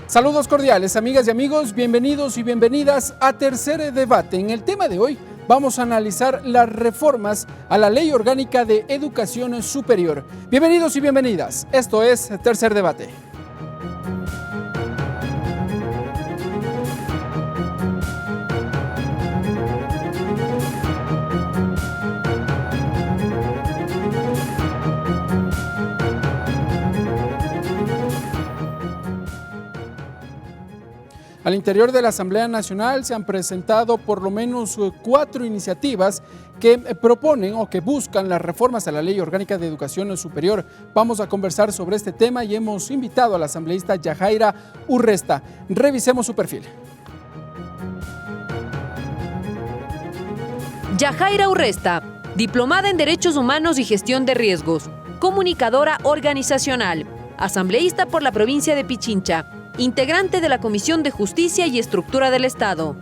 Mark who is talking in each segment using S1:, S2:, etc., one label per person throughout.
S1: Saludos cordiales, amigas y amigos, bienvenidos y bienvenidas a Tercer Debate. En el tema de hoy vamos a analizar las reformas a la Ley Orgánica de Educación Superior. Bienvenidos y bienvenidas, esto es Tercer Debate. Al interior de la Asamblea Nacional se han presentado por lo menos 4 iniciativas que proponen o que buscan las reformas a la Ley Orgánica de Educación Superior. Vamos a conversar sobre este tema y hemos invitado a la asambleísta Yajaira Urresta. Revisemos su perfil.
S2: Yajaira Urresta, diplomada en Derechos Humanos y Gestión de Riesgos, comunicadora organizacional, asambleísta por la provincia de Pichincha, integrante de la Comisión de Justicia y Estructura del Estado.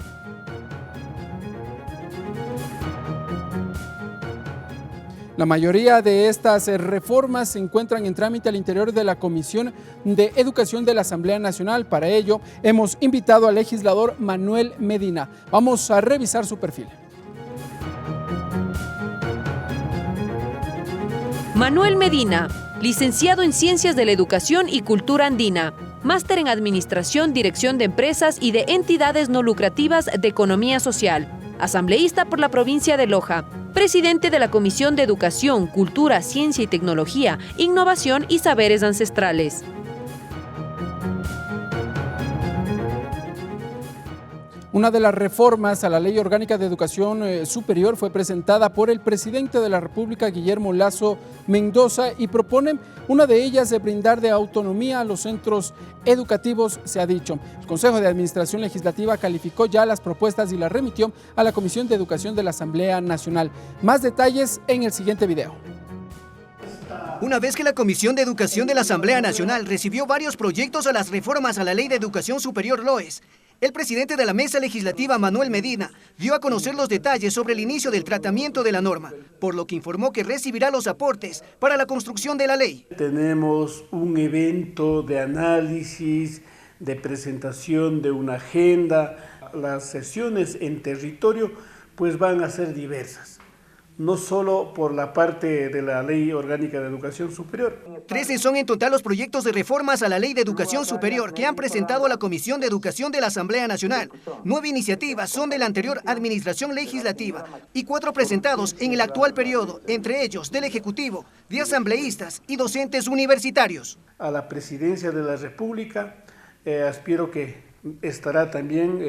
S1: La mayoría de estas reformas se encuentran en trámite al interior de la Comisión de Educación de la Asamblea Nacional. Para ello, hemos invitado al legislador Manuel Medina. Vamos a revisar su perfil.
S2: Manuel Medina, licenciado en Ciencias de la Educación y Cultura Andina, máster en Administración, Dirección de Empresas y de Entidades No Lucrativas de Economía Social, asambleísta por la provincia de Loja, presidente de la Comisión de Educación, Cultura, Ciencia y Tecnología, Innovación y Saberes Ancestrales.
S1: Una de las reformas a la Ley Orgánica de Educación Superior fue presentada por el presidente de la República, Guillermo Lasso Mendoza, y propone una de ellas de brindar de autonomía a los centros educativos, se ha dicho. El Consejo de Administración Legislativa calificó ya las propuestas y las remitió a la Comisión de Educación de la Asamblea Nacional. Más detalles en el siguiente video.
S3: Una vez que la Comisión de Educación de la Asamblea Nacional recibió varios proyectos a las reformas a la Ley de Educación Superior LOES, el presidente de la Mesa Legislativa, Manuel Medina, dio a conocer los detalles sobre el inicio del tratamiento de la norma, por lo que informó que recibirá los aportes para la construcción de la ley.
S4: Tenemos un evento de análisis, de presentación de una agenda. Las sesiones en territorio pues van a ser diversas, no solo por la parte de la Ley Orgánica de Educación Superior.
S3: 13 son en total los proyectos de reformas a la Ley de Educación Superior que han presentado a la Comisión de Educación de la Asamblea Nacional. 9 iniciativas son de la anterior administración legislativa y 4 presentados en el actual periodo, entre ellos del Ejecutivo, de asambleístas y docentes universitarios.
S4: A la Presidencia de la República aspiro que estará también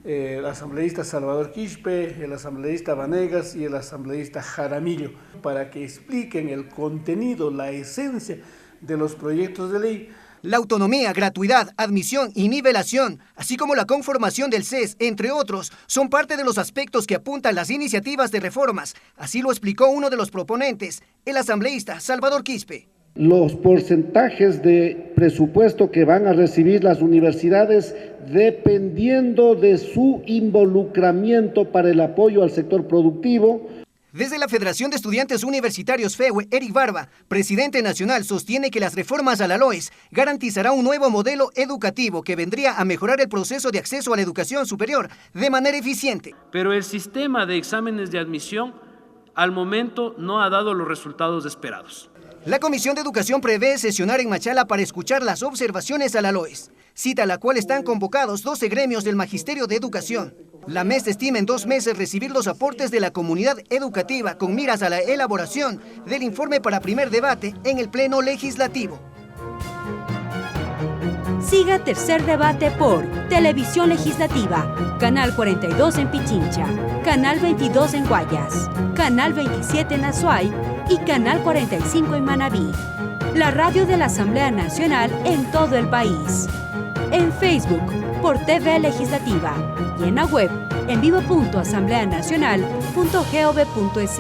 S4: el asambleísta Salvador Quispe, el asambleísta Vanegas y el asambleísta Jaramillo, para que expliquen el contenido, la esencia de los proyectos de ley.
S3: La autonomía, gratuidad, admisión y nivelación, así como la conformación del CES, entre otros, son parte de los aspectos que apuntan las iniciativas de reformas. Así lo explicó uno de los proponentes, el asambleísta Salvador Quispe.
S5: Los porcentajes de presupuesto que van a recibir las universidades dependiendo de su involucramiento para el apoyo al sector productivo.
S3: Desde la Federación de Estudiantes Universitarios FEUE, Eric Barba, presidente nacional, sostiene que las reformas a la LOES garantizará un nuevo modelo educativo que vendría a mejorar el proceso de acceso a la educación superior de manera eficiente.
S6: Pero el sistema de exámenes de admisión al momento no ha dado los resultados esperados.
S3: La Comisión de Educación prevé sesionar en Machala para escuchar las observaciones a la LOES, cita a la cual están convocados 12 gremios del Magisterio de Educación. La MES estima en 2 meses recibir los aportes de la comunidad educativa con miras a la elaboración del informe para primer debate en el Pleno Legislativo.
S7: Siga Tercer Debate por Televisión Legislativa, Canal 42 en Pichincha, Canal 22 en Guayas, Canal 27 en Azuay y Canal 45 en Manabí. La radio de la Asamblea Nacional en todo el país. En Facebook por TV Legislativa y en la web en vivo.asambleanacional.gov.es.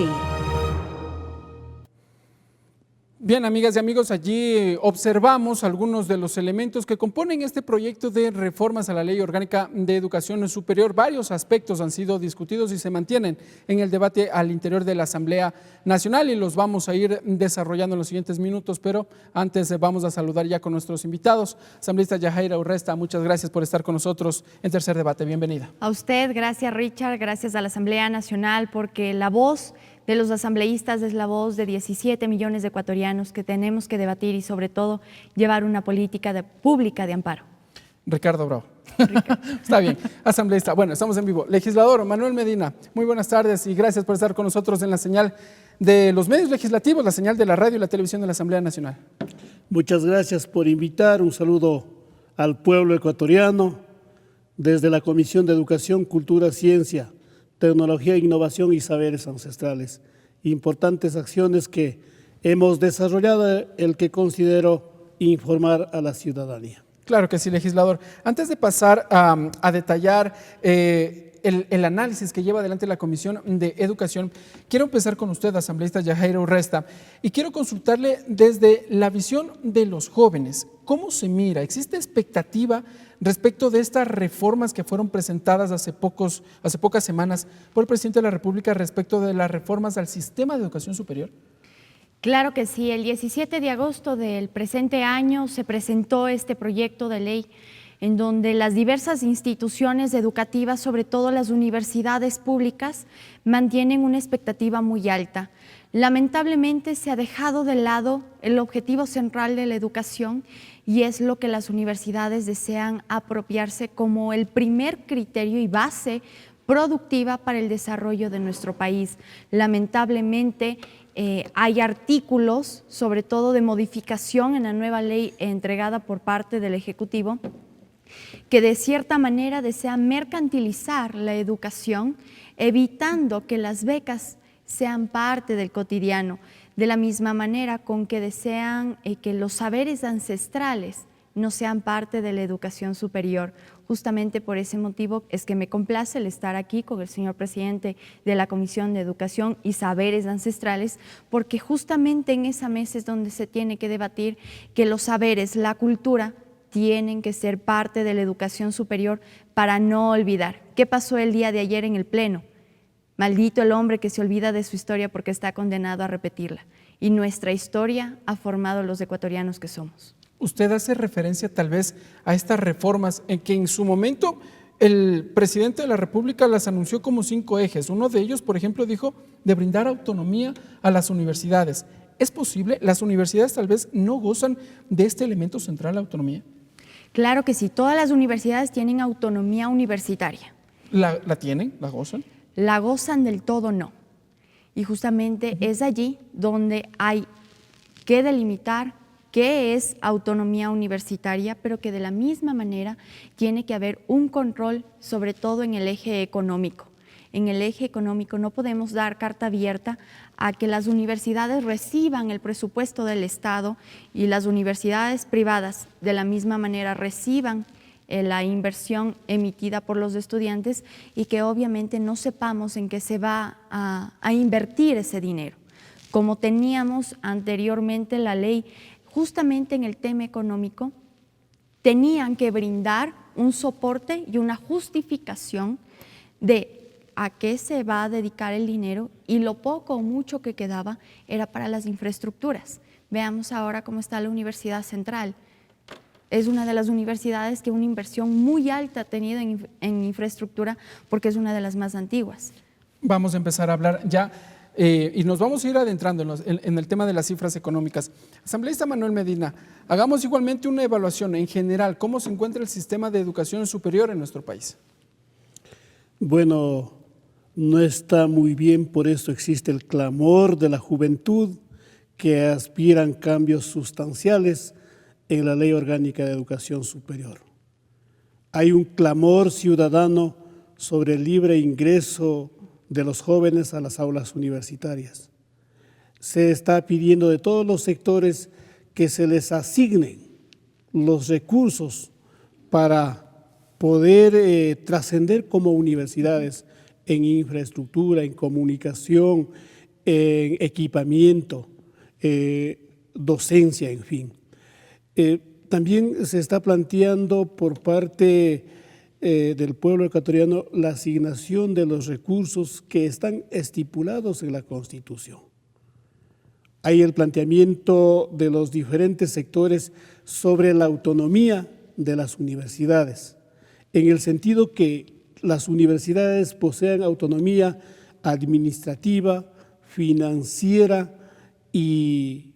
S1: Bien, amigas y amigos, allí observamos algunos de los elementos que componen este proyecto de reformas a la Ley Orgánica de Educación Superior. Varios aspectos han sido discutidos y se mantienen en el debate al interior de la Asamblea Nacional y los vamos a ir desarrollando en los siguientes minutos, pero antes vamos a saludar ya con nuestros invitados. Asambleísta Yajaira Urresta, muchas gracias por estar con nosotros en Tercer Debate. Bienvenida.
S8: A usted, gracias Richard, gracias a la Asamblea Nacional, porque la voz de los asambleístas es la voz de 17 millones de ecuatorianos que tenemos que debatir y sobre todo llevar una política pública de amparo.
S1: Ricardo Bravo. Está bien, asambleísta. Bueno, estamos en vivo. Legislador Manuel Medina, muy buenas tardes y gracias por estar con nosotros en la señal de los medios legislativos, la señal de la radio y la televisión de la Asamblea Nacional.
S9: Muchas gracias por invitar. Un saludo al pueblo ecuatoriano desde la Comisión de Educación, Cultura, Ciencia, Tecnología, Innovación y Saberes Ancestrales. Importantes acciones que hemos desarrollado, el que considero informar a la ciudadanía.
S1: Claro que sí, legislador. Antes de pasar a detallar el análisis que lleva adelante la Comisión de Educación, quiero empezar con usted, asambleísta Yajaira Urresta, y quiero consultarle desde la visión de los jóvenes. ¿Cómo se mira? ¿Existe expectativa respecto de estas reformas que fueron presentadas hace pocas semanas por el presidente de la República respecto de las reformas al sistema de educación superior?
S8: Claro que sí, el 17 de agosto del presente año se presentó este proyecto de ley en donde las diversas instituciones educativas, sobre todo las universidades públicas, mantienen una expectativa muy alta. Lamentablemente se ha dejado de lado el objetivo central de la educación y es lo que las universidades desean apropiarse como el primer criterio y base productiva para el desarrollo de nuestro país. Lamentablemente hay artículos, sobre todo de modificación en la nueva ley entregada por parte del Ejecutivo, que de cierta manera desean mercantilizar la educación, evitando que las becas sean parte del cotidiano, de la misma manera con que desean que los saberes ancestrales no sean parte de la educación superior. Justamente por ese motivo es que me complace el estar aquí con el señor presidente de la Comisión de Educación y Saberes Ancestrales, porque justamente en esa mesa es donde se tiene que debatir que los saberes, la cultura, tienen que ser parte de la educación superior para no olvidar. ¿Qué pasó el día de ayer en el Pleno? Maldito el hombre que se olvida de su historia porque está condenado a repetirla. Y nuestra historia ha formado los ecuatorianos que somos.
S1: Usted hace referencia tal vez a estas reformas en que en su momento el presidente de la República las anunció como 5 ejes. Uno de ellos, por ejemplo, dijo de brindar autonomía a las universidades. ¿Es posible? ¿Las universidades tal vez no gozan de este elemento central, la autonomía?
S8: Claro que sí, todas las universidades tienen autonomía universitaria.
S1: ¿La tienen? ¿La gozan?
S8: La gozan del todo no. Y justamente es allí donde hay que delimitar qué es autonomía universitaria, pero que de la misma manera tiene que haber un control, sobre todo en el eje económico. En el eje económico no podemos dar carta abierta a que las universidades reciban el presupuesto del Estado y las universidades privadas de la misma manera reciban la inversión emitida por los estudiantes y que obviamente no sepamos en qué se va a invertir ese dinero. Como teníamos anteriormente la ley, justamente en el tema económico, tenían que brindar un soporte y una justificación de a qué se va a dedicar el dinero y lo poco o mucho que quedaba era para las infraestructuras. Veamos ahora cómo está la Universidad Central. Es una de las universidades que una inversión muy alta ha tenido en infraestructura porque es una de las más antiguas.
S1: Vamos a empezar a hablar ya y nos vamos a ir adentrando en el tema de las cifras económicas. Asambleísta Manuel Medina, hagamos igualmente una evaluación en general. ¿Cómo se encuentra el sistema de educación superior en nuestro país?
S9: Bueno, no está muy bien, por eso existe el clamor de la juventud que aspiran cambios sustanciales en la Ley Orgánica de Educación Superior. Hay un clamor ciudadano sobre el libre ingreso de los jóvenes a las aulas universitarias. Se está pidiendo de todos los sectores que se les asignen los recursos para poder trascender como universidades en infraestructura, en comunicación, en equipamiento. docencia, en fin. También se está planteando por parte del pueblo ecuatoriano la asignación de los recursos que están estipulados en la Constitución. Hay el planteamiento de los diferentes sectores sobre la autonomía de las universidades, en el sentido que las universidades posean autonomía administrativa, financiera y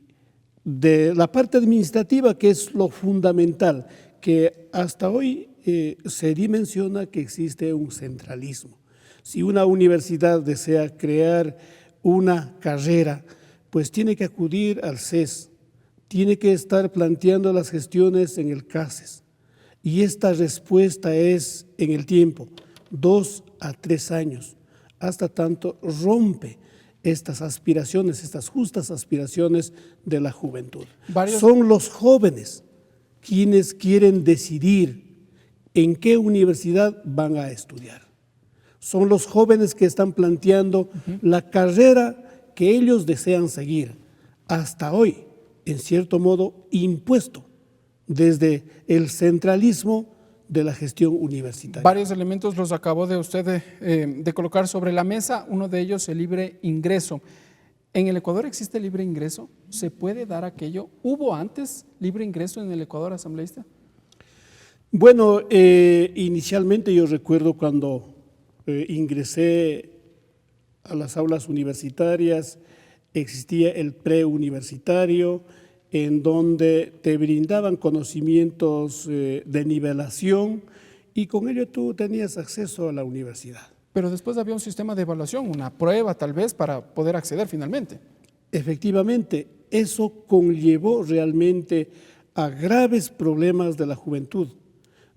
S9: de la parte administrativa, que es lo fundamental, que hasta hoy se dimensiona que existe un centralismo. Si una universidad desea crear una carrera, pues tiene que acudir al CES, tiene que estar planteando las gestiones en el CACES. Y esta respuesta es en el tiempo, 2 a 3 años, hasta tanto rompe estas aspiraciones, estas justas aspiraciones de la juventud. Son los jóvenes quienes quieren decidir en qué universidad van a estudiar. Son los jóvenes que están planteando la carrera que ellos desean seguir, hasta hoy, en cierto modo, impuesto desde el centralismo de la gestión universitaria.
S1: Varios elementos los acabó de usted de colocar sobre la mesa, uno de ellos el libre ingreso. ¿En el Ecuador existe libre ingreso? ¿Se puede dar aquello? ¿Hubo antes libre ingreso en el Ecuador, asambleísta?
S9: Bueno, inicialmente yo recuerdo cuando ingresé a las aulas universitarias, existía el preuniversitario, en donde te brindaban conocimientos de nivelación y con ello tú tenías acceso a la universidad.
S1: Pero después había un sistema de evaluación, una prueba tal vez para poder acceder finalmente.
S9: Efectivamente, eso conllevó realmente a graves problemas de la juventud.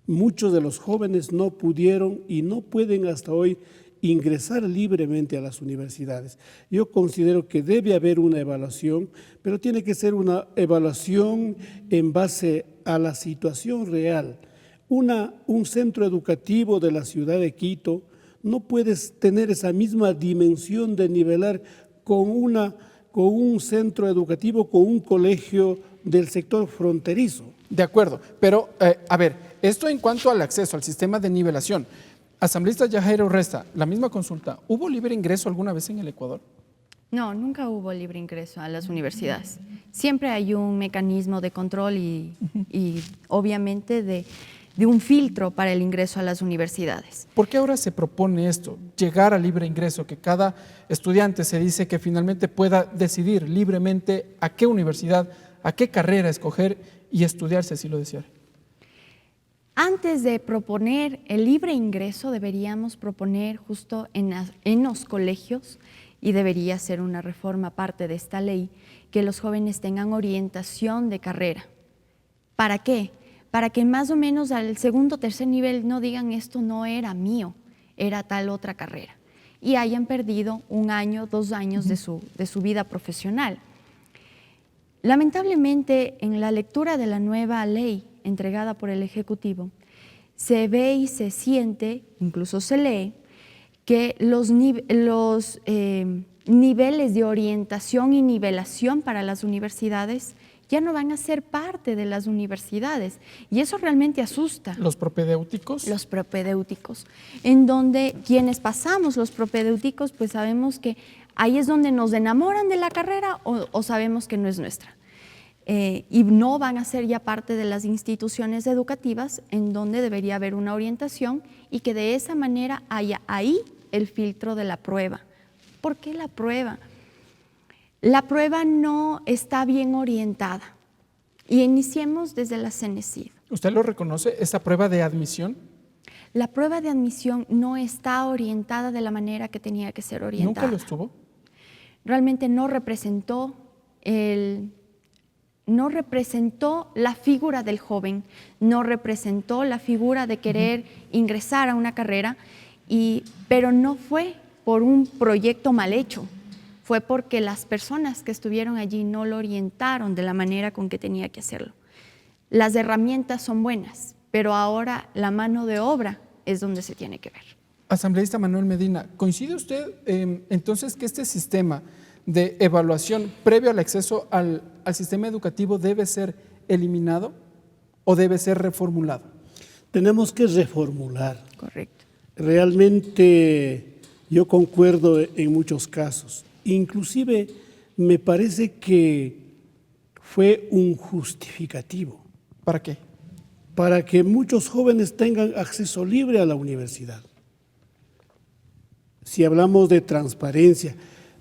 S9: Muchos de los jóvenes no pudieron y no pueden hasta hoy ingresar libremente a las universidades. Yo considero que debe haber una evaluación, pero tiene que ser una evaluación en base a la situación real. Un centro educativo de la ciudad de Quito no puedes tener esa misma dimensión de nivelar con un centro educativo, con un colegio del sector fronterizo.
S1: De acuerdo, pero a ver, esto en cuanto al acceso al sistema de nivelación. Asambleísta Yajaira Urresta, la misma consulta, ¿hubo libre ingreso alguna vez en el Ecuador?
S8: No, nunca hubo libre ingreso a las universidades. Siempre hay un mecanismo de control y obviamente de un filtro para el ingreso a las universidades.
S1: ¿Por qué ahora se propone esto, llegar al libre ingreso, que cada estudiante se dice que finalmente pueda decidir libremente a qué universidad, a qué carrera escoger y estudiar si así lo deseara?
S8: Antes de proponer el libre ingreso, deberíamos proponer justo en los colegios, y debería ser una reforma parte de esta ley, que los jóvenes tengan orientación de carrera. ¿Para qué? Para que más o menos al segundo o tercer nivel no digan esto no era mío, era tal otra carrera, y hayan perdido 1 año, 2 años de su vida profesional. Lamentablemente, en la lectura de la nueva ley entregada por el Ejecutivo, se ve y se siente, incluso se lee, que los niveles de orientación y nivelación para las universidades ya no van a ser parte de las universidades, y eso realmente asusta.
S1: ¿Los propedéuticos?
S8: Los propedéuticos, en donde quienes pasamos los propedéuticos, pues sabemos que ahí es donde nos enamoran de la carrera o sabemos que no es nuestra. Y no van a ser ya parte de las instituciones educativas, en donde debería haber una orientación y que de esa manera haya ahí el filtro de la prueba. ¿Por qué la prueba? La prueba no está bien orientada, y iniciemos desde la CENESID.
S1: ¿Usted lo reconoce, esa prueba de admisión?
S8: La prueba de admisión no está orientada de la manera que tenía que ser orientada.
S1: ¿Nunca lo estuvo?
S8: Realmente no representó la figura del joven, no representó la figura de querer ingresar a una carrera, pero no fue por un proyecto mal hecho, fue porque las personas que estuvieron allí no lo orientaron de la manera con que tenía que hacerlo. Las herramientas son buenas, pero ahora la mano de obra es donde se tiene que ver.
S1: Asambleísta Manuel Medina, ¿coincide usted entonces que este sistema de evaluación previo al acceso al sistema educativo debe ser eliminado o debe ser reformulado?
S9: Tenemos que reformular.
S8: Correcto.
S9: Realmente yo concuerdo en muchos casos. Inclusive me parece que fue un justificativo.
S1: ¿Para qué?
S9: Para que muchos jóvenes tengan acceso libre a la universidad. Si hablamos de transparencia,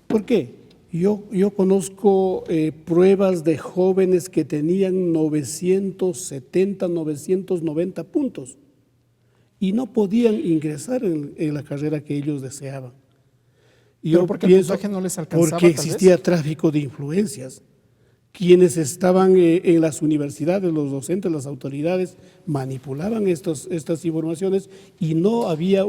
S9: ¿por qué? Yo conozco pruebas de jóvenes que tenían 970, 990 puntos y no podían ingresar en la carrera que ellos deseaban.
S1: ¿Pero porque el puntaje no les alcanzaba?
S9: Porque existía tráfico de influencias. Quienes estaban en las universidades, los docentes, las autoridades, manipulaban estas informaciones y no había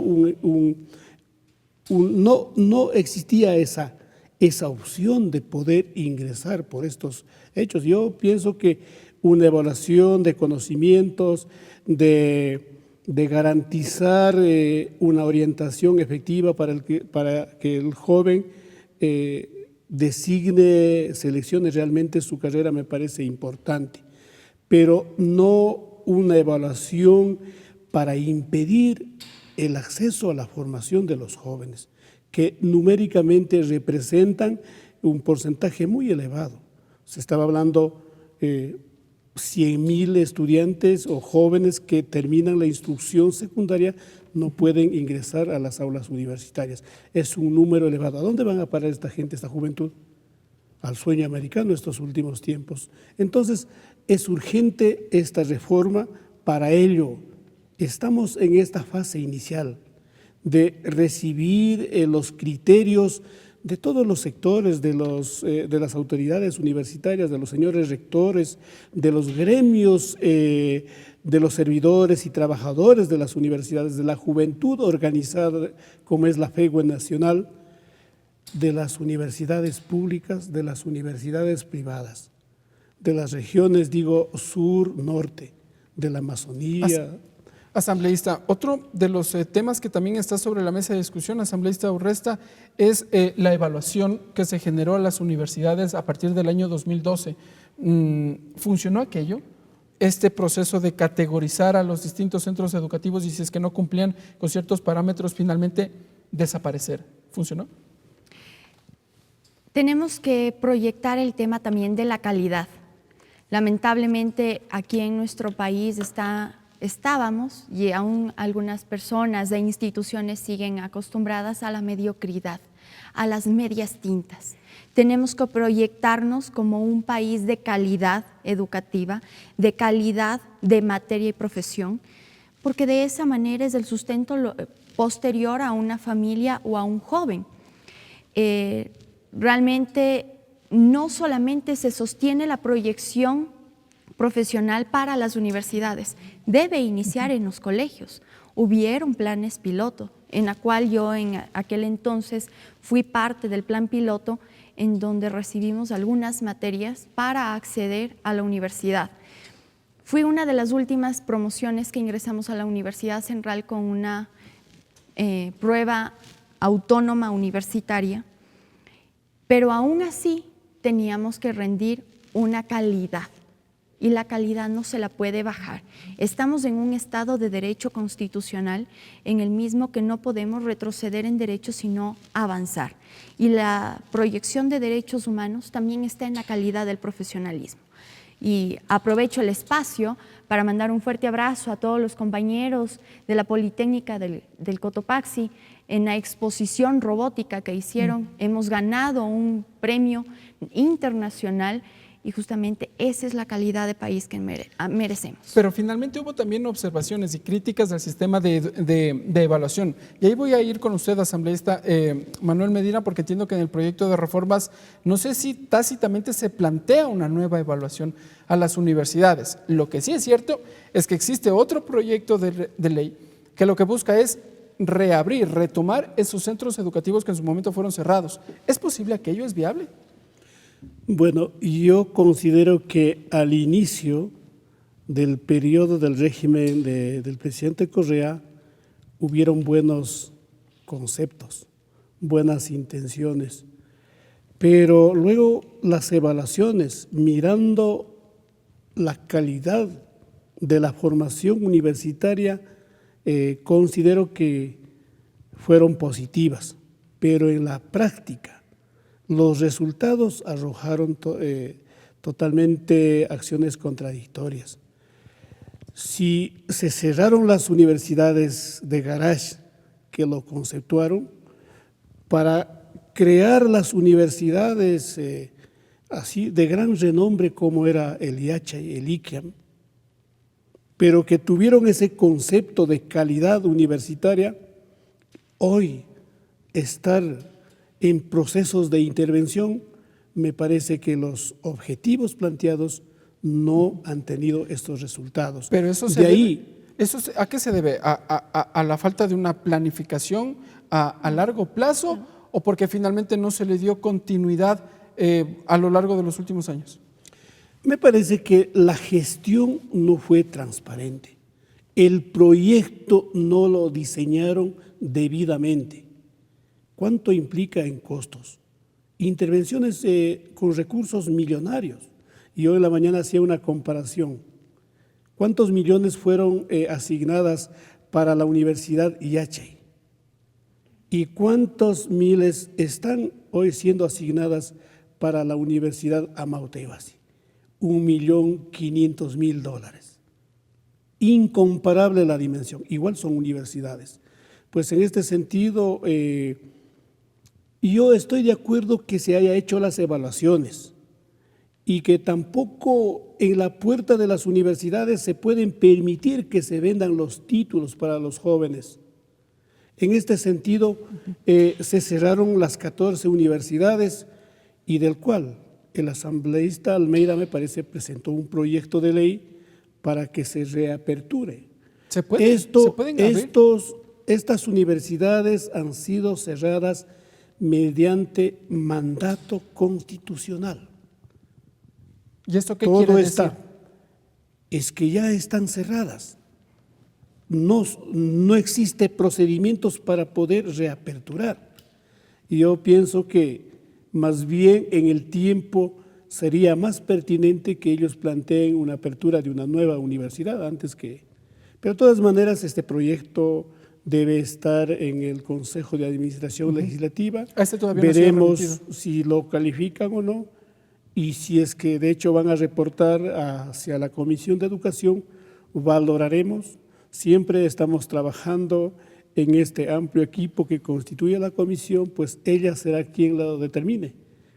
S9: no existía esa opción de poder ingresar por estos hechos. Yo pienso que una evaluación de conocimientos, de garantizar una orientación efectiva para que el joven designe, seleccione realmente su carrera me parece importante, pero no una evaluación para impedir el acceso a la formación de los jóvenes, que numéricamente representan un porcentaje muy elevado. Se estaba hablando 100.000 estudiantes o jóvenes que terminan la instrucción secundaria no pueden ingresar a las aulas universitarias. Es un número elevado. ¿A dónde van a parar esta gente, esta juventud? Al sueño americano estos últimos tiempos. Entonces, es urgente esta reforma. Para ello, estamos en esta fase inicial de recibir los criterios de todos los sectores, de las autoridades universitarias, de los señores rectores, de los gremios, de los servidores y trabajadores de las universidades, de la juventud organizada como es la FEGUE Nacional, de las universidades públicas, de las universidades privadas, de las regiones, digo, sur, norte, de la Amazonía.
S1: Asambleísta, otro de los temas que también está sobre la mesa de discusión, asambleísta Urresta, es la evaluación que se generó a las universidades a partir del año 2012. ¿Funcionó aquello? Este proceso de categorizar a los distintos centros educativos y si es que no cumplían con ciertos parámetros, finalmente desaparecer. ¿Funcionó?
S8: Tenemos que proyectar el tema también de la calidad. Lamentablemente aquí en nuestro país estábamos y aún algunas personas e instituciones siguen acostumbradas a la mediocridad, a las medias tintas. Tenemos que proyectarnos como un país de calidad educativa, de calidad de materia y profesión, porque de esa manera es el sustento posterior a una familia o a un joven. Realmente no solamente se sostiene la proyección profesional para las universidades, debe iniciar en los colegios. Hubieron planes piloto, en la cual yo en aquel entonces fui parte del plan piloto, en donde recibimos algunas materias para acceder a la universidad. Fui una de las últimas promociones que ingresamos a la Universidad Central con una prueba autónoma universitaria, pero aún así teníamos que rendir una calidad. Y la calidad no se la puede bajar. Estamos en un estado de derecho constitucional en el mismo que no podemos retroceder en derechos sino avanzar. Y la proyección de derechos humanos también está en la calidad del profesionalismo. Y aprovecho el espacio para mandar un fuerte abrazo a todos los compañeros de la Politécnica del Cotopaxi en la exposición robótica que hicieron. Hemos ganado un premio internacional. Y justamente esa es la calidad de país que merecemos.
S1: Pero finalmente hubo también observaciones y críticas del sistema de evaluación. Y ahí voy a ir con usted, asambleísta Manuel Medina, porque entiendo que en el proyecto de reformas, no sé si tácitamente se plantea una nueva evaluación a las universidades. Lo que sí es cierto es que existe otro proyecto de ley que lo que busca es reabrir, retomar esos centros educativos que en su momento fueron cerrados. ¿Es posible aquello? ¿Es viable?
S9: Bueno, yo considero que al inicio del periodo del régimen del presidente Correa hubieron buenos conceptos, buenas intenciones, Pero luego las evaluaciones, mirando la calidad de la formación universitaria, considero que fueron positivas, pero en la práctica los resultados arrojaron totalmente acciones contradictorias. Si se cerraron las universidades de garage que lo conceptuaron para crear las universidades así de gran renombre como era el IACHA y el ICAM, pero que tuvieron ese concepto de calidad universitaria, hoy estar en procesos de intervención, me parece que los objetivos planteados no han tenido estos resultados.
S1: Pero eso ¿a qué se debe? ¿A la falta de una planificación a largo plazo o porque finalmente no se le dio continuidad a lo largo de los últimos años?
S9: Me parece que la gestión no fue transparente. El proyecto no lo diseñaron debidamente. ¿Cuánto implica en costos? Intervenciones con recursos millonarios. Y hoy en la mañana hacía una comparación. ¿Cuántos millones fueron asignadas para la Universidad IACHE? ¿Y cuántos miles están hoy siendo asignadas para la Universidad Amautebasi? 1.500.000 dólares. Incomparable la dimensión. Igual son universidades. Pues en este sentido, yo estoy de acuerdo que se haya hecho las evaluaciones y que tampoco en la puerta de las universidades se pueden permitir que se vendan los títulos para los jóvenes. En este sentido, se cerraron las 14 universidades y del cual el asambleísta Almeida, me parece, presentó un proyecto de ley para que se reaperture.
S1: ¿Se pueden abrir?
S9: Estas universidades han sido cerradas mediante mandato constitucional.
S1: ¿Y esto qué quiere decir?
S9: Es que ya están cerradas. No existe procedimientos para poder reaperturar. Y yo pienso que más bien en el tiempo sería más pertinente que ellos planteen una apertura de una nueva universidad antes que... Pero de todas maneras este proyecto debe estar en el Consejo de Administración Legislativa. Veremos si lo califican o no y si es que de hecho van a reportar hacia la Comisión de Educación, valoraremos. Siempre estamos trabajando en este amplio equipo que constituye la comisión, pues ella será quien lo determine,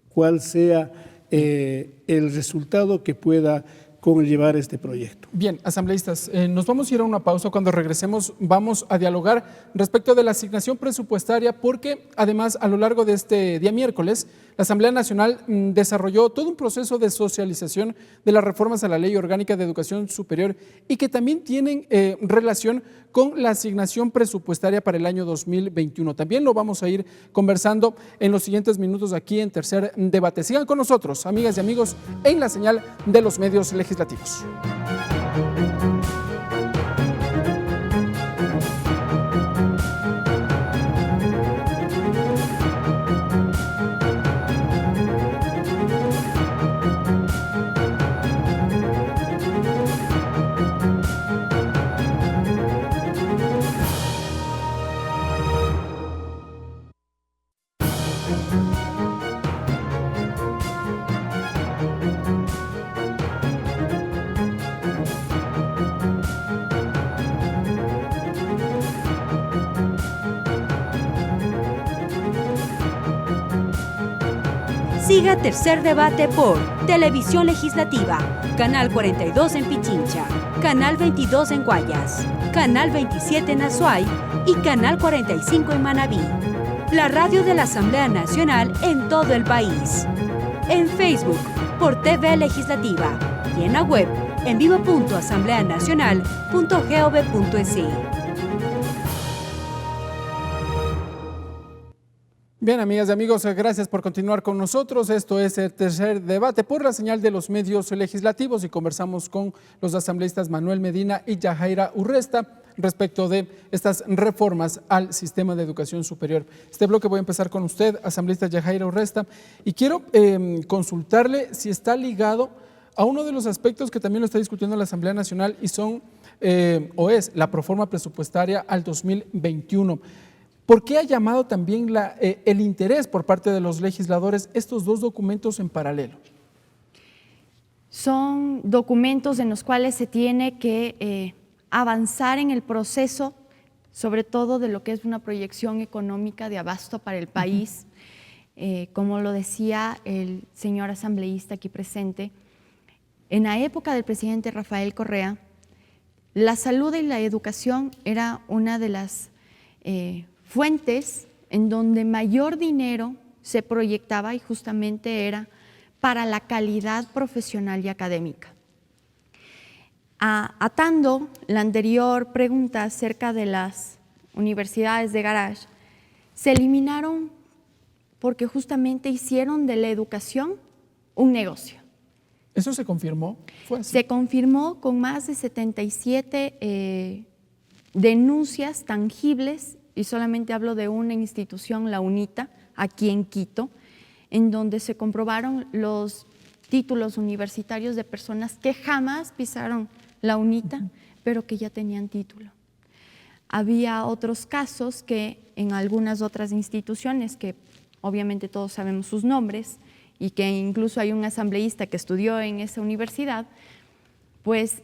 S9: cuál sea el resultado que pueda conllevar este proyecto.
S1: Bien, asambleístas, nos vamos a ir a una pausa. Cuando regresemos vamos a dialogar respecto de la asignación presupuestaria porque además a lo largo de este día miércoles la Asamblea Nacional desarrolló todo un proceso de socialización de las reformas a la Ley Orgánica de Educación Superior y que también tienen relación con la asignación presupuestaria para el año 2021. También lo vamos a ir conversando en los siguientes minutos aquí en Tercer Debate. Sigan con nosotros, amigas y amigos, en la señal de los medios legislativos.
S7: Siga Tercer Debate por Televisión Legislativa, Canal 42 en Pichincha, Canal 22 en Guayas, Canal 27 en Azuay y Canal 45 en Manabí. La radio de la Asamblea Nacional en todo el país. En Facebook por TV Legislativa y en la web en vivo.asambleanacional.gov.es.
S1: Bien, amigas y amigos, gracias por continuar con nosotros. Esto es el Tercer Debate por la señal de los medios legislativos y conversamos con los asambleístas Manuel Medina y Yajaira Urresta respecto de estas reformas al sistema de educación superior. Este bloque voy a empezar con usted, asambleísta Yajaira Urresta, y quiero consultarle si está ligado a uno de los aspectos que también lo está discutiendo la Asamblea Nacional y son, es la proforma presupuestaria al 2021. ¿Por qué ha llamado también el interés por parte de los legisladores estos dos documentos en paralelo?
S8: Son documentos en los cuales se tiene que avanzar en el proceso, sobre todo de lo que es una proyección económica de abasto para el país. Como lo decía el señor asambleísta aquí presente, en la época del presidente Rafael Correa, la salud y la educación era una de las fuentes en donde mayor dinero se proyectaba y justamente era para la calidad profesional y académica. Atando la anterior pregunta acerca de las universidades de garage, se eliminaron porque justamente hicieron de la educación un negocio.
S1: ¿Eso se confirmó? ¿Fue así?
S8: Se confirmó con más de 77 denuncias tangibles, y solamente hablo de una institución, la UNITA, aquí en Quito, en donde se comprobaron los títulos universitarios de personas que jamás pisaron la UNITA, pero que ya tenían título. Había otros casos que en algunas otras instituciones, que obviamente todos sabemos sus nombres, y que incluso hay un asambleísta que estudió en esa universidad, pues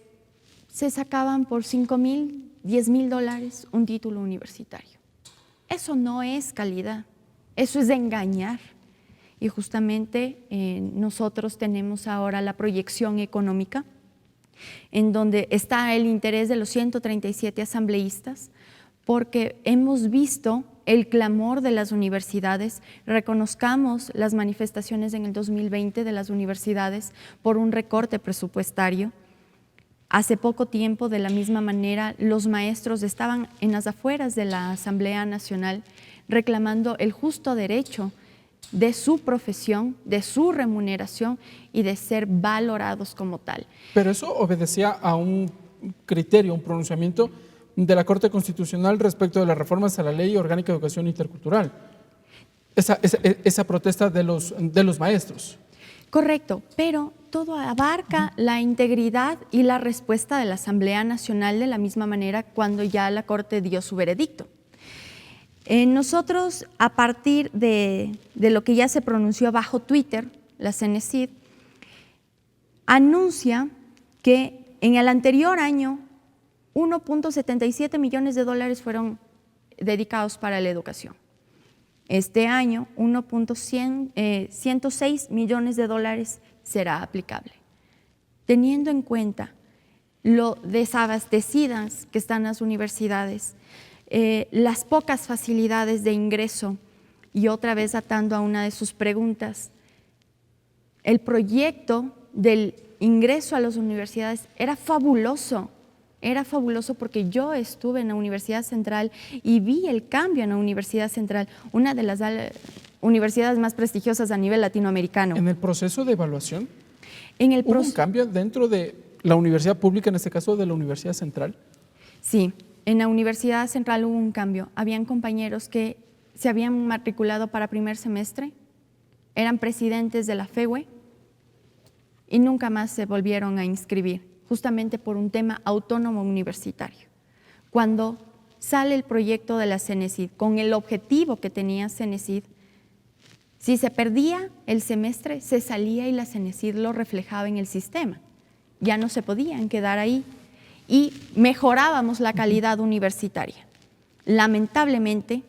S8: se sacaban por $5,000, $10,000 un título universitario. Eso no es calidad, eso es de engañar. Y justamente nosotros tenemos ahora la proyección económica, en donde está el interés de los 137 asambleístas, porque hemos visto el clamor de las universidades. Reconozcamos las manifestaciones en el 2020 de las universidades por un recorte presupuestario. Hace poco tiempo, de la misma manera, los maestros estaban en las afueras de la Asamblea Nacional reclamando el justo derecho de su profesión, de su remuneración y de ser valorados como tal.
S1: Pero eso obedecía a un criterio, un pronunciamiento de la Corte Constitucional respecto de las reformas a la Ley Orgánica de Educación Intercultural. Esa protesta de los maestros.
S8: Correcto, pero todo abarca la integridad y la respuesta de la Asamblea Nacional de la misma manera cuando ya la Corte dio su veredicto. Nosotros, a partir de lo que ya se pronunció bajo Twitter, la CENESID anuncia que en el anterior año 1.77 millones de dólares fueron dedicados para la educación. Este año 1.106 millones de dólares será aplicable. Teniendo en cuenta lo desabastecidas que están las universidades, las pocas facilidades de ingreso, y otra vez atando a una de sus preguntas, el proyecto del ingreso a las universidades era fabuloso porque yo estuve en la Universidad Central y vi el cambio en la Universidad Central, una de las universidades más prestigiosas a nivel latinoamericano.
S1: ¿En el proceso de evaluación?
S8: ¿Hubo
S1: un cambio dentro de la universidad pública, en este caso de la Universidad Central?
S8: Sí. En la Universidad Central hubo un cambio. Habían compañeros que se habían matriculado para primer semestre, eran presidentes de la FEUE y nunca más se volvieron a inscribir, justamente por un tema autónomo universitario. Cuando sale el proyecto de la CENESID, con el objetivo que tenía CENESID, si se perdía el semestre, se salía y la CENESID lo reflejaba en el sistema. Ya no se podían quedar ahí y mejorábamos la calidad universitaria. Lamentablemente,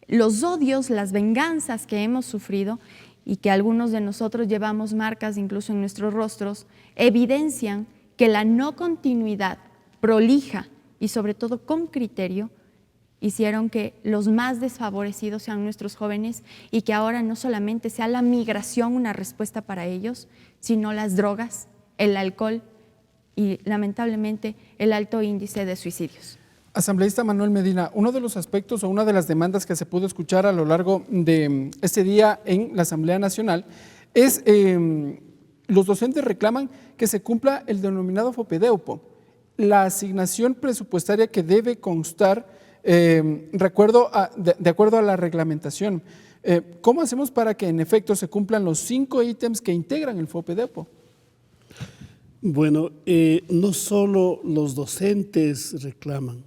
S8: los odios, las venganzas que hemos sufrido y que algunos de nosotros llevamos marcas incluso en nuestros rostros, evidencian que la no continuidad prolija y sobre todo con criterio hicieron que los más desfavorecidos sean nuestros jóvenes y que ahora no solamente sea la migración una respuesta para ellos, sino las drogas, el alcohol y lamentablemente el alto índice de suicidios.
S1: Asambleísta Manuel Medina, uno de los aspectos o una de las demandas que se pudo escuchar a lo largo de este día en la Asamblea Nacional es los docentes reclaman que se cumpla el denominado FOPEDEUPO la asignación presupuestaria que debe constar de acuerdo a la reglamentación. ¿Cómo hacemos para que en efecto se cumplan los 5 ítems que integran el FOPEDEPO?
S9: Bueno, no solo los docentes reclaman,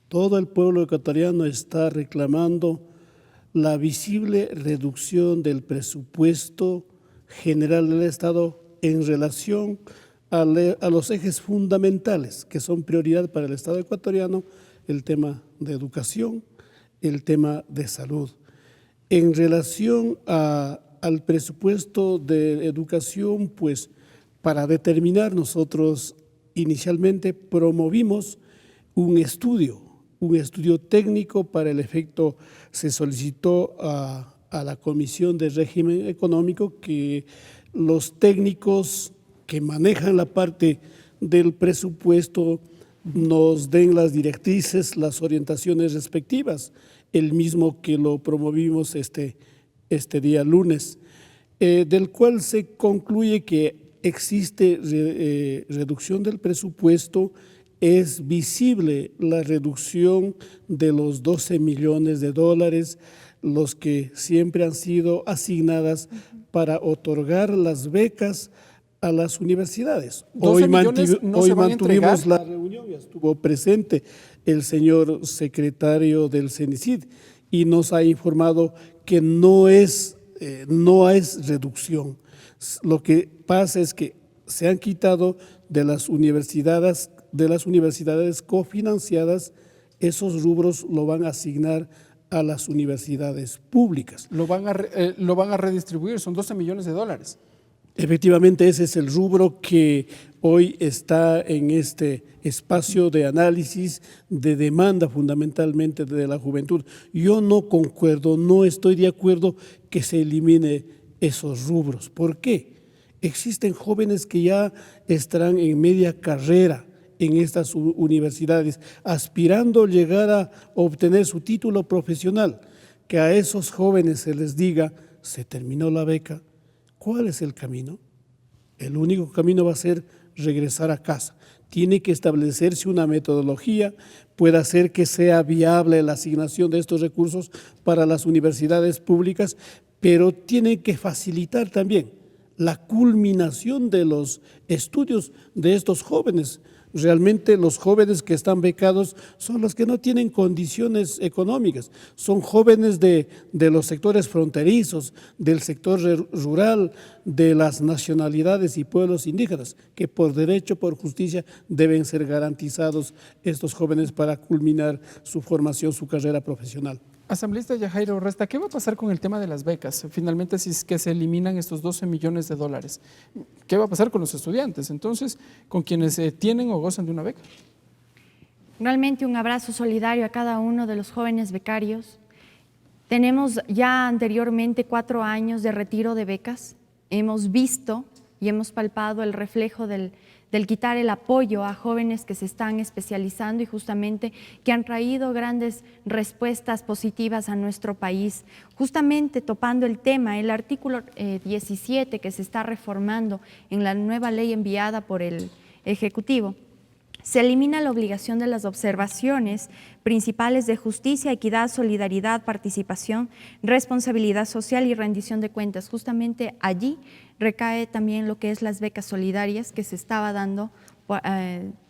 S9: todo el pueblo ecuatoriano está reclamando la visible reducción del presupuesto general del Estado en relación a los ejes fundamentales que son prioridad para el Estado ecuatoriano, el tema de educación, el tema de salud. En relación al presupuesto de educación, pues para determinar nosotros inicialmente promovimos un estudio técnico. Para el efecto se solicitó a la Comisión de Régimen Económico que los técnicos que manejan la parte del presupuesto nos den las directrices, las orientaciones respectivas, el mismo que lo promovimos este día lunes, del cual se concluye que existe reducción del presupuesto. Es visible la reducción de los 12 millones de dólares, los que siempre han sido asignadas para otorgar las becas a las universidades. Hoy mantuvimos la reunión y estuvo presente el señor secretario del CENICID y nos ha informado que no es reducción. Lo que pasa es que se han quitado de las universidades cofinanciadas, esos rubros lo van a asignar a las universidades públicas.
S1: Lo van a redistribuir, son 12 millones de dólares.
S9: Efectivamente, ese es el rubro que hoy está en este espacio de análisis de demanda fundamentalmente de la juventud. Yo no concuerdo, no estoy de acuerdo que se elimine esos rubros. ¿Por qué? Existen jóvenes que ya estarán en media carrera en estas universidades, aspirando a llegar a obtener su título profesional. Que a esos jóvenes se les diga, se terminó la beca, ¿cuál es el camino? El único camino va a ser regresar a casa. Tiene que establecerse una metodología, puede hacer que sea viable la asignación de estos recursos para las universidades públicas, pero tiene que facilitar también la culminación de los estudios de estos jóvenes. Realmente los jóvenes que están becados son los que no tienen condiciones económicas, son jóvenes de los sectores fronterizos, del sector rural, de las nacionalidades y pueblos indígenas, que por derecho, por justicia, deben ser garantizados estos jóvenes para culminar su formación, su carrera profesional.
S1: Asambleísta Yajairo Resta, ¿qué va a pasar con el tema de las becas? Finalmente, si es que se eliminan estos 12 millones de dólares, ¿qué va a pasar con los estudiantes? Entonces, con quienes tienen o gozan de una beca.
S8: Realmente un abrazo solidario a cada uno de los jóvenes becarios. Tenemos ya anteriormente 4 años de retiro de becas. Hemos visto y hemos palpado el reflejo del quitar el apoyo a jóvenes que se están especializando y justamente que han traído grandes respuestas positivas a nuestro país. Justamente topando el tema, el artículo 17 que se está reformando en la nueva ley enviada por el Ejecutivo, se elimina la obligación de las observaciones principales de justicia, equidad, solidaridad, participación, responsabilidad social y rendición de cuentas. Justamente allí recae también lo que es las becas solidarias que se estaba dando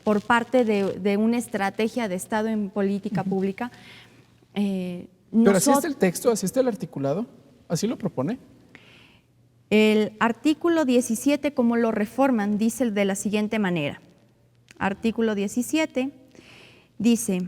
S8: por parte de una estrategia de Estado en política pública.
S1: Pero así está el texto, así está el articulado, así lo propone.
S8: El artículo 17, como lo reforman, dice de la siguiente manera. Artículo 17 dice: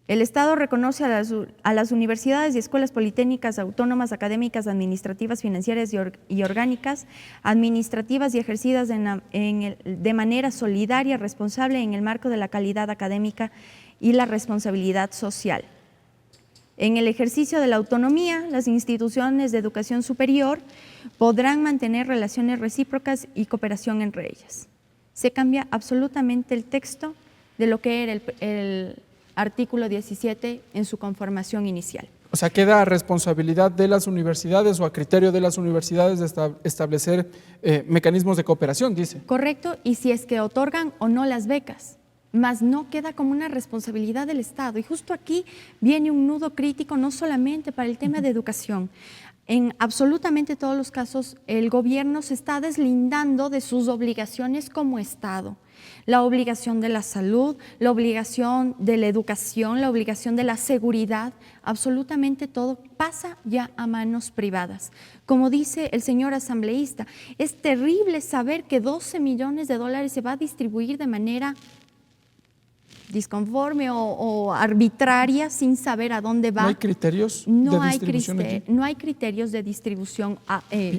S8: el Estado reconoce a las universidades y escuelas politécnicas, autónomas, académicas, administrativas, financieras y orgánicas, administrativas y ejercidas de manera solidaria, responsable en el marco de la calidad académica y la responsabilidad social. En el ejercicio de la autonomía, las instituciones de educación superior podrán mantener relaciones recíprocas y cooperación entre ellas. Se cambia absolutamente el texto de lo que era el artículo 17 en su conformación inicial.
S1: O sea, queda a responsabilidad de las universidades o a criterio de las universidades de establecer mecanismos de cooperación, dice.
S8: Correcto, y si es que otorgan o no las becas. mas no queda como una responsabilidad del Estado. Y justo aquí viene un nudo crítico, no solamente para el tema de educación. En absolutamente todos los casos, el gobierno se está deslindando de sus obligaciones como Estado. La obligación de la salud, la obligación de la educación, la obligación de la seguridad, absolutamente todo pasa ya a manos privadas. Como dice el señor asambleísta, es terrible saber que 12 millones de dólares se va a distribuir de manera disconforme o arbitraria sin saber a dónde va.
S1: ¿No hay criterios de distribución allí?
S8: No hay criterios de distribución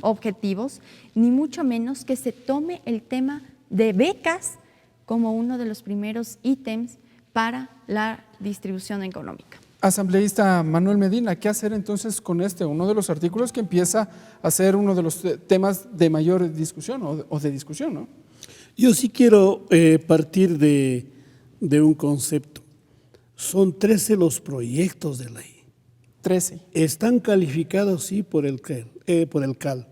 S8: objetivos, ni mucho menos que se tome el tema de becas como uno de los primeros ítems para la distribución económica.
S1: Asambleísta Manuel Medina, ¿qué hacer entonces con uno de los artículos que empieza a ser uno de los temas de mayor discusión o de discusión, ¿no?
S9: Yo sí quiero partir de un concepto. Son 13 los proyectos de ley.
S1: 13.
S9: Están calificados, sí, por el CAL,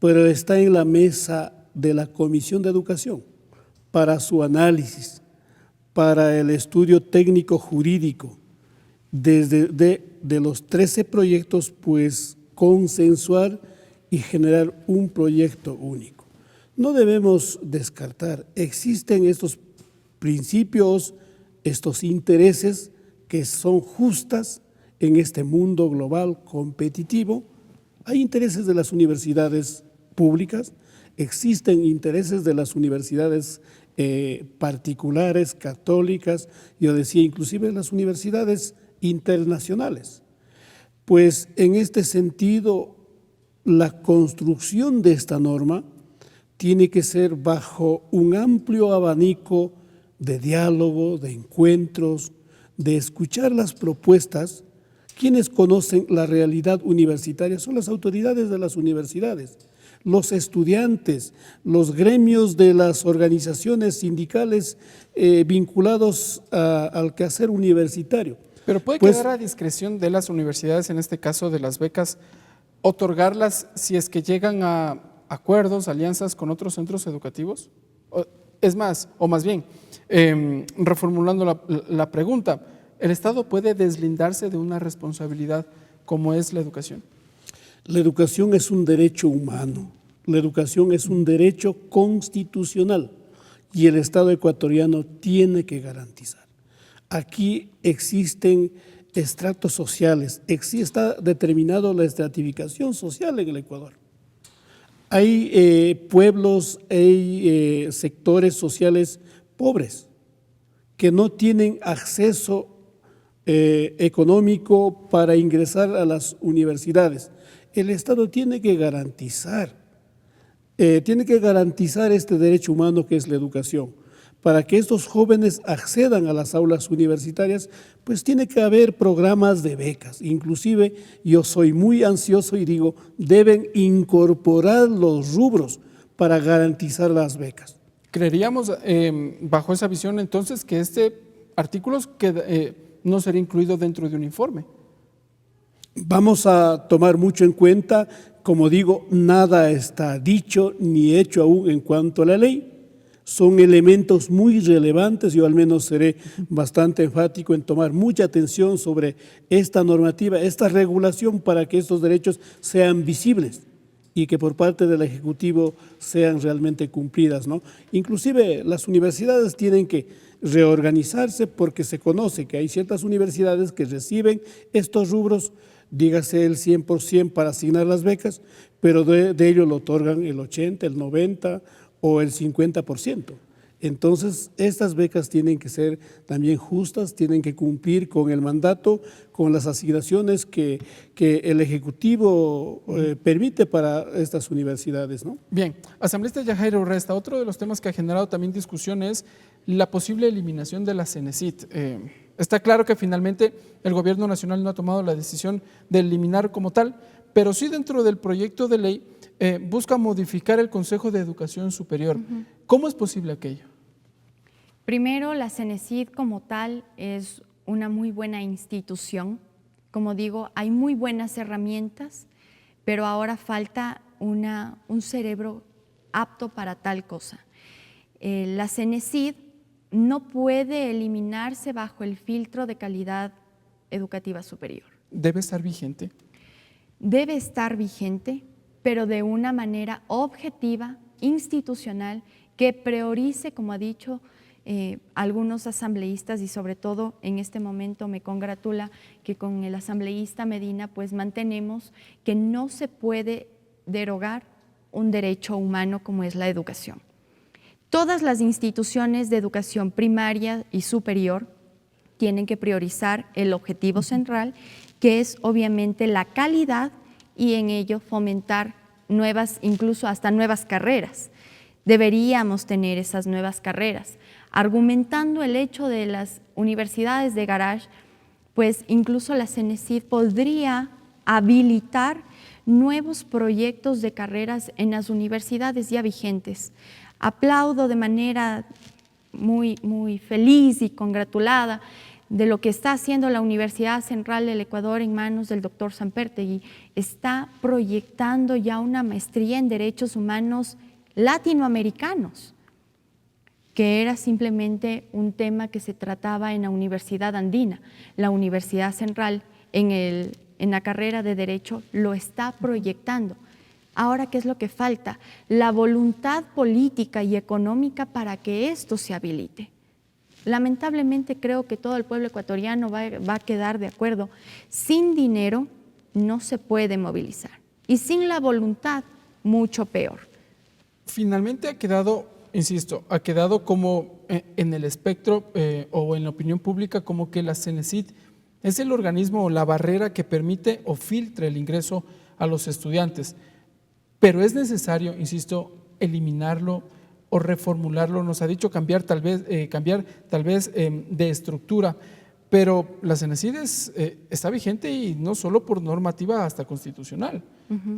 S9: pero está en la mesa de la Comisión de Educación para su análisis, para el estudio técnico jurídico. De los 13 proyectos, pues consensuar y generar un proyecto único. No debemos descartar, existen estos principios, estos intereses que son justas en este mundo global competitivo. Hay intereses de las universidades públicas, existen intereses de las universidades particulares, católicas, yo decía inclusive las universidades internacionales. Pues en este sentido, la construcción de esta norma tiene que ser bajo un amplio abanico de diálogo, de encuentros, de escuchar las propuestas. Quienes conocen la realidad universitaria son las autoridades de las universidades, los estudiantes, los gremios de las organizaciones sindicales vinculados al quehacer universitario.
S1: Pero puede quedar a discreción de las universidades, en este caso de las becas, otorgarlas si es que llegan a acuerdos, alianzas con otros centros educativos. Es más, o más bien, reformulando la pregunta, ¿el Estado puede deslindarse de una responsabilidad como es la educación?
S9: La educación es un derecho humano, la educación es un derecho constitucional y el Estado ecuatoriano tiene que garantizar. Aquí existen estratos sociales, está determinado la estratificación social en el Ecuador. Hay pueblos, hay sectores sociales pobres que no tienen acceso económico para ingresar a las universidades. El Estado tiene que garantizar este derecho humano que es la educación. Para que estos jóvenes accedan a las aulas universitarias, pues tiene que haber programas de becas. Inclusive yo soy muy ansioso y digo, deben incorporar los rubros para garantizar las becas.
S1: ¿Creeríamos bajo esa visión entonces que este artículo no sería incluido dentro de un informe?
S9: Vamos a tomar mucho en cuenta, como digo, nada está dicho ni hecho aún en cuanto a la ley. Son elementos muy relevantes, yo al menos seré bastante enfático en tomar mucha atención sobre esta normativa, esta regulación para que estos derechos sean visibles y que por parte del Ejecutivo sean realmente cumplidas, ¿no? Inclusive las universidades tienen que reorganizarse porque se conoce que hay ciertas universidades que reciben estos rubros, dígase el 100% para asignar las becas, pero de ello lo otorgan el 80, el 90 o el 50%. Entonces, estas becas tienen que ser también justas, tienen que cumplir con el mandato, con las asignaciones que el Ejecutivo permite para estas universidades, ¿no?
S1: Bien, asambleísta Yajaira Urresta, otro de los temas que ha generado también discusión es la posible eliminación de la CENESID. Está claro que finalmente el Gobierno Nacional no ha tomado la decisión de eliminar como tal, pero sí dentro del proyecto de ley busca modificar el Consejo de Educación Superior. ¿Cómo es posible aquello?
S8: Primero, la CENESID como tal es una muy buena institución. Como digo, hay muy buenas herramientas, pero ahora falta un cerebro apto para tal cosa. La CENESID no puede eliminarse bajo el filtro de calidad educativa superior.
S1: ¿Debe estar vigente?
S8: Debe estar vigente, pero de una manera objetiva, institucional, que priorice, como ha dicho algunos asambleístas, y sobre todo en este momento me congratula que con el asambleísta Medina pues mantenemos que no se puede derogar un derecho humano como es la educación. Todas las instituciones de educación primaria y superior tienen que priorizar el objetivo central, que es obviamente la calidad, y en ello fomentar nuevas, incluso hasta nuevas carreras. Deberíamos tener esas nuevas carreras, argumentando el hecho de las universidades de garage, pues incluso la CENESID podría habilitar nuevos proyectos de carreras en las universidades ya vigentes. Aplaudo de manera muy feliz y congratulada de lo que está haciendo la Universidad Central del Ecuador en manos del doctor Sampertegui. Está proyectando ya una maestría en derechos humanos latinoamericanos, que era simplemente un tema que se trataba en la Universidad Andina. La Universidad Central en la carrera de Derecho lo está proyectando. Ahora, ¿qué es lo que falta? La voluntad política y económica para que esto se habilite. Lamentablemente creo que todo el pueblo ecuatoriano va a quedar de acuerdo. Sin dinero no se puede movilizar, y sin la voluntad mucho peor.
S1: Finalmente ha quedado, insisto, ha quedado como en el espectro o en la opinión pública como que la CENESID es el organismo o la barrera que permite o filtra el ingreso a los estudiantes. Pero es necesario, insisto, eliminarlo o reformularlo. Nos ha dicho cambiar tal vez de estructura, pero la CENESID está vigente, y no solo por normativa, hasta constitucional.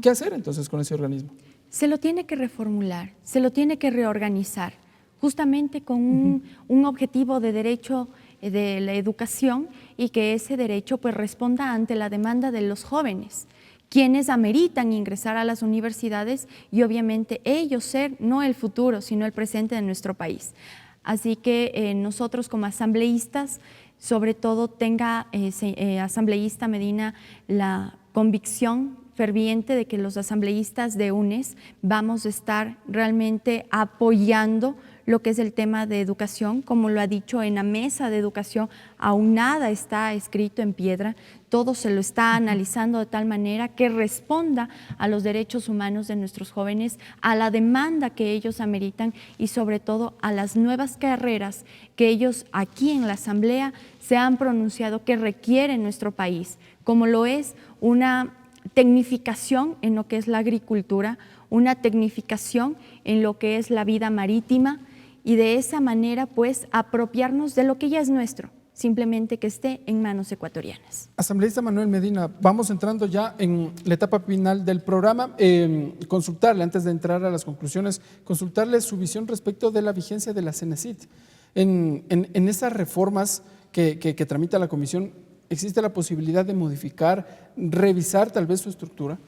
S1: ¿Qué hacer entonces con ese organismo?
S8: Se lo tiene que reformular, se lo tiene que reorganizar, justamente con un objetivo de derecho de la educación, y que ese derecho pues responda ante la demanda de los jóvenes, quienes ameritan ingresar a las universidades, y obviamente ellos ser no el futuro, sino el presente de nuestro país. Así que nosotros como asambleístas, sobre todo tenga asambleísta Medina la convicción ferviente de que los asambleístas de UNES vamos a estar realmente apoyando lo que es el tema de educación. Como lo ha dicho en la mesa de educación, aún nada está escrito en piedra, todo se lo está analizando de tal manera que responda a los derechos humanos de nuestros jóvenes, a la demanda que ellos ameritan, y sobre todo a las nuevas carreras que ellos aquí en la Asamblea se han pronunciado que requiere nuestro país, como lo es una tecnificación en lo que es la agricultura, una tecnificación en lo que es la vida marítima, y de esa manera pues apropiarnos de lo que ya es nuestro, simplemente que esté en manos ecuatorianas.
S1: Asambleísta Manuel Medina, vamos entrando ya en la etapa final del programa. Consultarle, antes de entrar a las conclusiones, consultarle su visión respecto de la vigencia de la CENESID. En esas reformas que tramita la Comisión, ¿existe la posibilidad de modificar, revisar tal vez su estructura?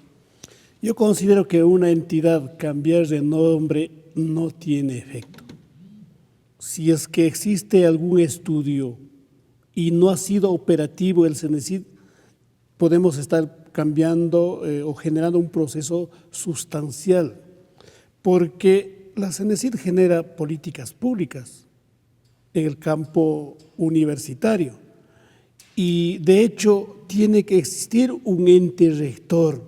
S9: Yo considero que una entidad cambiar de nombre no tiene efecto. Si es que existe algún estudio y no ha sido operativo el CENESID, podemos estar cambiando o generando un proceso sustancial, porque la CENESID genera políticas públicas en el campo universitario, y de hecho tiene que existir un ente rector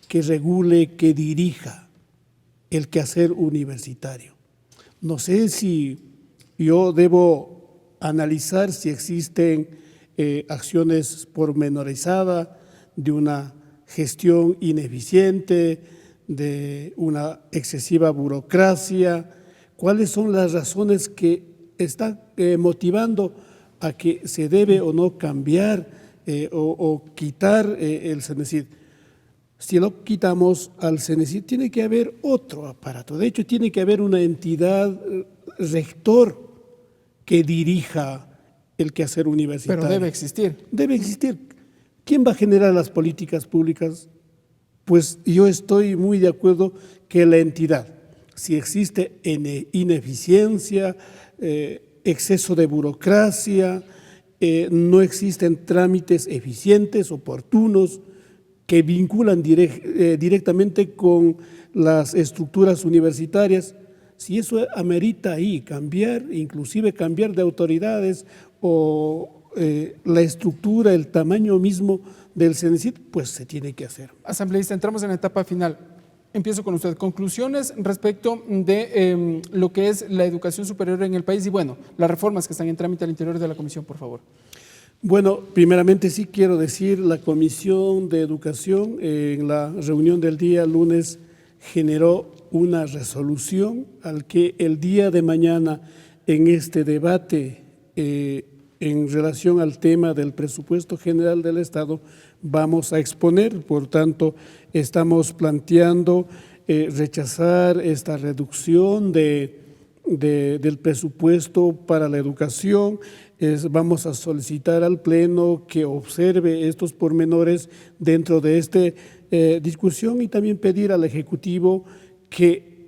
S9: que regule, que dirija el quehacer universitario. No sé si yo debo analizar si existen acciones pormenorizadas de una gestión ineficiente, de una excesiva burocracia. ¿Cuáles son las razones que están motivando a que se debe o no cambiar o quitar el CENESID? Si lo quitamos al CENESID, tiene que haber otro aparato. De hecho, tiene que haber una entidad rector que dirija el quehacer universitario.
S1: Pero debe existir.
S9: Debe existir. ¿Quién va a generar las políticas públicas? Pues yo estoy muy de acuerdo que la entidad, si existe ineficiencia, exceso de burocracia, no existen trámites eficientes, oportunos, que vinculan directamente con las estructuras universitarias. Si eso amerita ahí cambiar, inclusive cambiar de autoridades o la estructura, el tamaño mismo del CENESID, pues se tiene que hacer.
S1: Asambleísta, entramos en la etapa final. Empiezo con usted. Conclusiones respecto de lo que es la educación superior en el país y, bueno, las reformas que están en trámite al interior de la comisión, por favor.
S9: Bueno, primeramente sí quiero decir, la Comisión de Educación en la reunión del día lunes generó una resolución al que el día de mañana en este debate en relación al tema del presupuesto general del Estado vamos a exponer. Por tanto, estamos planteando rechazar esta reducción del presupuesto para la educación. Vamos a solicitar al Pleno que observe estos pormenores dentro de esta discusión y también pedir al Ejecutivo que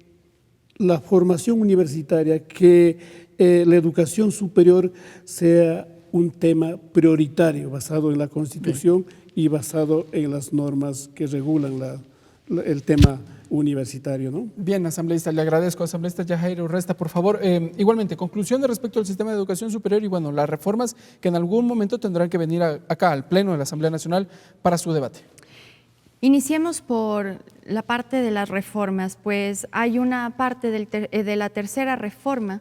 S9: la formación universitaria, que la educación superior sea un tema prioritario basado en la Constitución y basado en las normas que regulan el tema universitario, ¿no?
S1: Bien, asambleísta, le agradezco. Asambleísta Yajaira Urresta, por favor. Igualmente, conclusiones respecto al sistema de educación superior y, bueno, las reformas que en algún momento tendrán que venir acá al Pleno de la Asamblea Nacional para su debate.
S8: Iniciemos por la parte de las reformas, pues hay una parte de la tercera reforma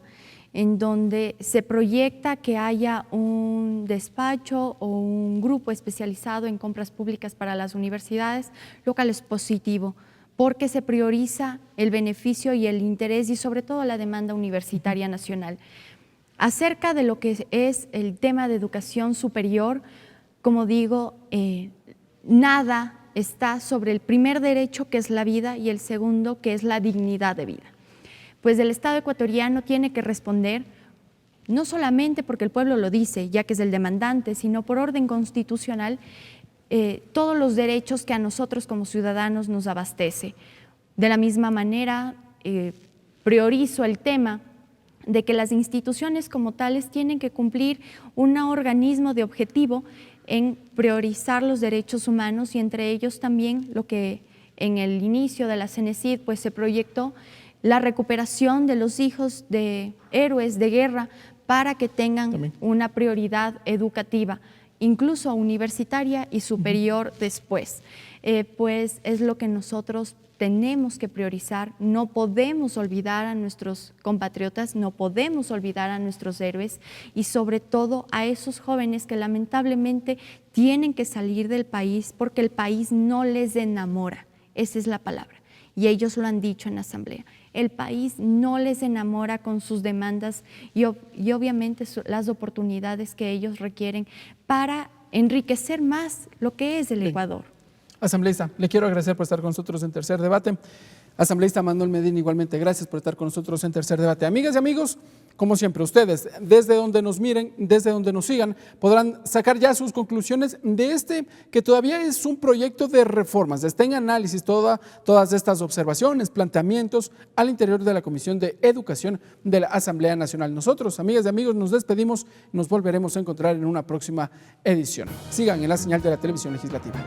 S8: en donde se proyecta que haya un despacho o un grupo especializado en compras públicas para las universidades, lo cual es positivo, porque se prioriza el beneficio y el interés y sobre todo la demanda universitaria nacional. Acerca de lo que es el tema de educación superior, como digo, nada está sobre el primer derecho, que es la vida, y el segundo, que es la dignidad de vida. Pues el Estado ecuatoriano tiene que responder, no solamente porque el pueblo lo dice, ya que es el demandante, sino por orden constitucional, todos los derechos que a nosotros como ciudadanos nos abastece. De la misma manera, priorizo el tema de que las instituciones como tales tienen que cumplir un organismo de objetivo en priorizar los derechos humanos y entre ellos también lo que en el inicio de la CENESID pues se proyectó, la recuperación de los hijos de héroes de guerra para que tengan una prioridad educativa, incluso universitaria y superior después. Pues es lo que nosotros tenemos que priorizar. No podemos olvidar a nuestros compatriotas, no podemos olvidar a nuestros héroes y sobre todo a esos jóvenes que lamentablemente tienen que salir del país porque el país no les enamora. Esa es la palabra. Y ellos lo han dicho en la asamblea. El país no les enamora con sus demandas y obviamente las oportunidades que ellos requieren para enriquecer más lo que es el Ecuador.
S1: Asambleísta, le quiero agradecer por estar con nosotros en Tercer Debate. Asambleísta Manuel Medina, igualmente, gracias por estar con nosotros en Tercer Debate. Amigas y amigos, como siempre, ustedes, desde donde nos miren, desde donde nos sigan, podrán sacar ya sus conclusiones de este, que todavía es un proyecto de reformas. Está en análisis todas estas observaciones, planteamientos al interior de la Comisión de Educación de la Asamblea Nacional. Nosotros, amigas y amigos, nos despedimos, nos volveremos a encontrar en una próxima edición. Sigan en la señal de la televisión legislativa.